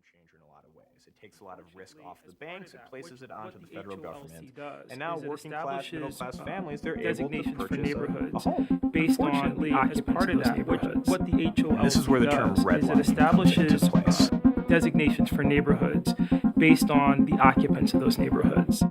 changer in a lot of ways. It takes a lot of risk off the banks, it places it onto the federal government, and now working class, middle class families, they're able to purchase a home based on the occupancy of those neighborhoods. What the HOLC and this is where the term redlining establishes comes into place. Designations for neighborhoods based on the occupants of those neighborhoods.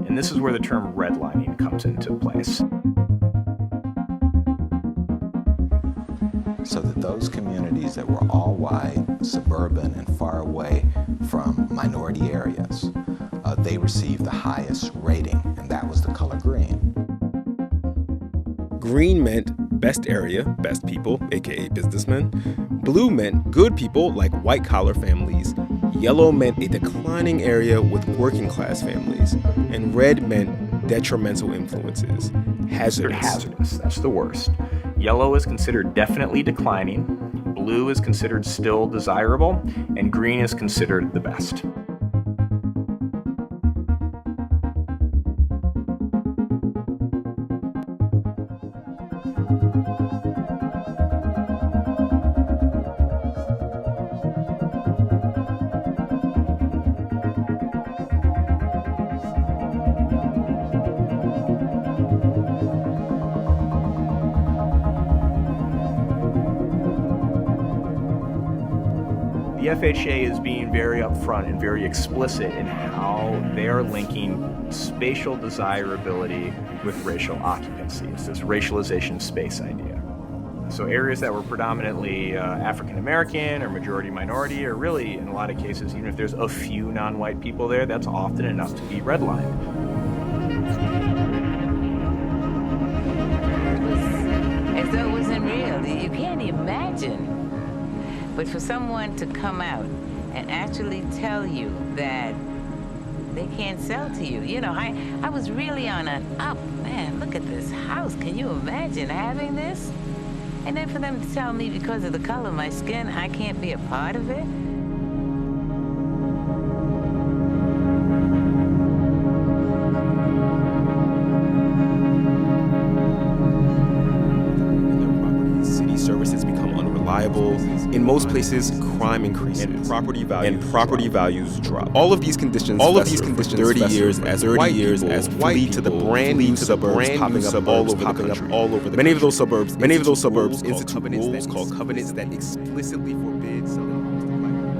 And this is where the term redlining comes into place. So that those communities that were all white, suburban, and far away from minority areas, they received the highest rating, and that was the color green. Green meant best area, best people, aka businessmen. Blue meant good people like white-collar families. Yellow meant a declining area with working-class families. And red meant detrimental influences, Hazardous, that's the worst. Yellow is considered definitely declining, blue is considered still desirable, and green is considered the best. The FHA is being very upfront and very explicit in how they are linking spatial desirability with racial occupancy. It's this racialization of space idea. So areas that were predominantly African American or majority minority, or really in a lot of cases, even if there's a few non-white people there, that's often enough to be redlined. As though it wasn't real. You can't imagine. But for someone to come out and actually tell you that they can't sell to you, you know, I was really on an up. Man, look at this house. Can you imagine having this? And then for them to tell me because of the color of my skin, I can't be a part of it? In most places, crime increases and property values drop. All of these conditions 30 years as white lead to the brand new suburbs popping up all over the country. Many of those suburbs institute rules called covenants that explicitly forbid selling homes to black people.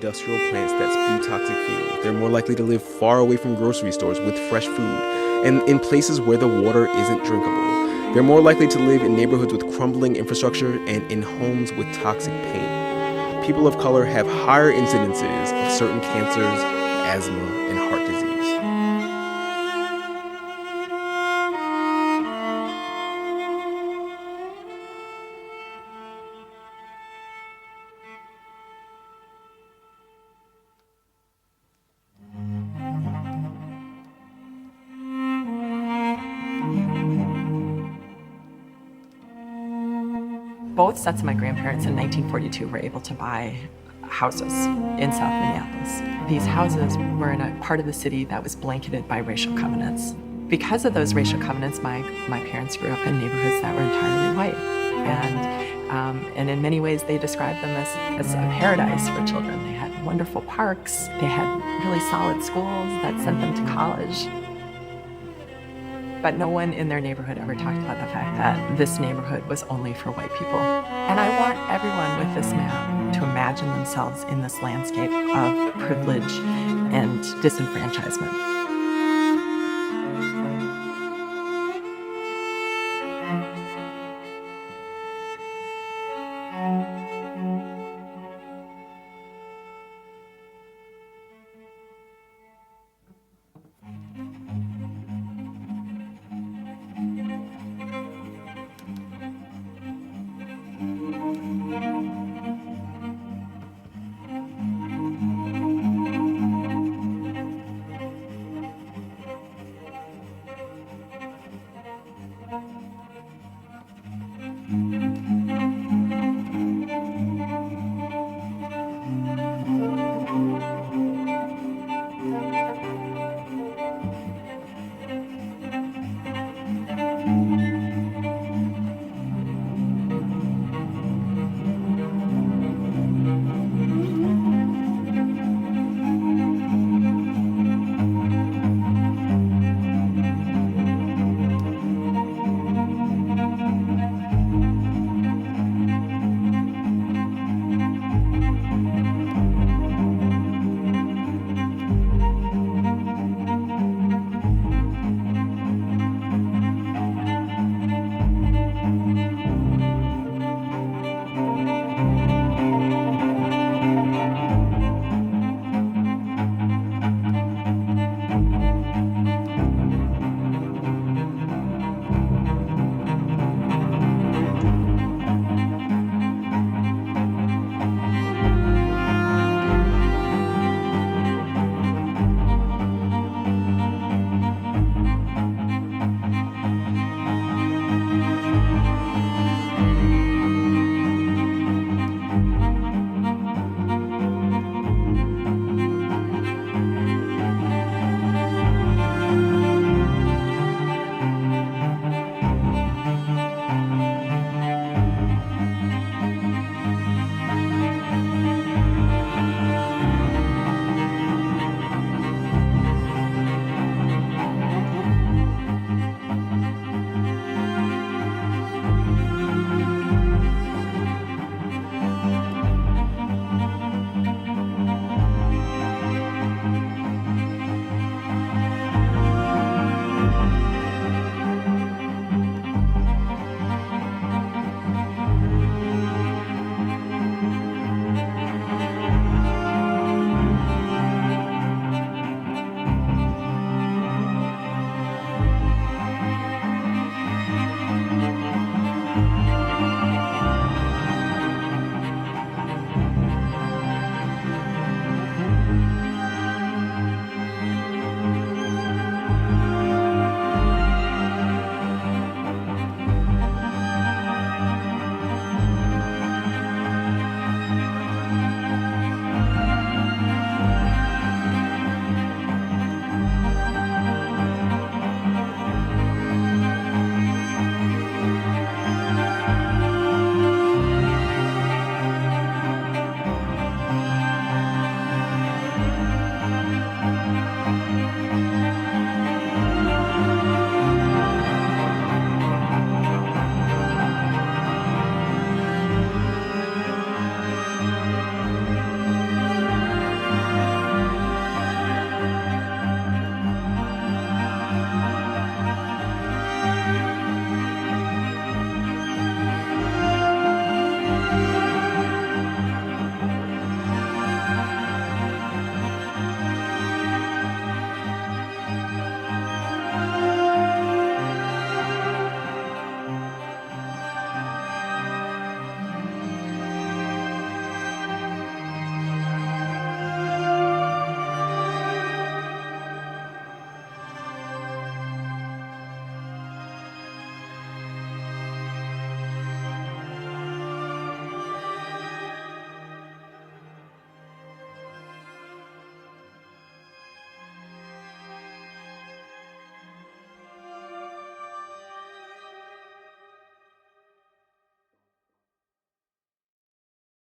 industrial plants that spew toxic fuel. They're more likely to live far away from grocery stores with fresh food, and in places where the water isn't drinkable. They're more likely to live in neighborhoods with crumbling infrastructure and in homes with toxic paint. People of color have higher incidences of certain cancers, asthma, and heart disease. Both sets of my grandparents in 1942 were able to buy houses in South Minneapolis. These houses were in a part of the city that was blanketed by racial covenants. Because of those racial covenants, my parents grew up in neighborhoods that were entirely white. And in many ways, they described them as a paradise for children. They had wonderful parks. They had really solid schools that sent them to college. But no one in their neighborhood ever talked about the fact that this neighborhood was only for white people. And I want everyone with this map to imagine themselves in this landscape of privilege and disenfranchisement.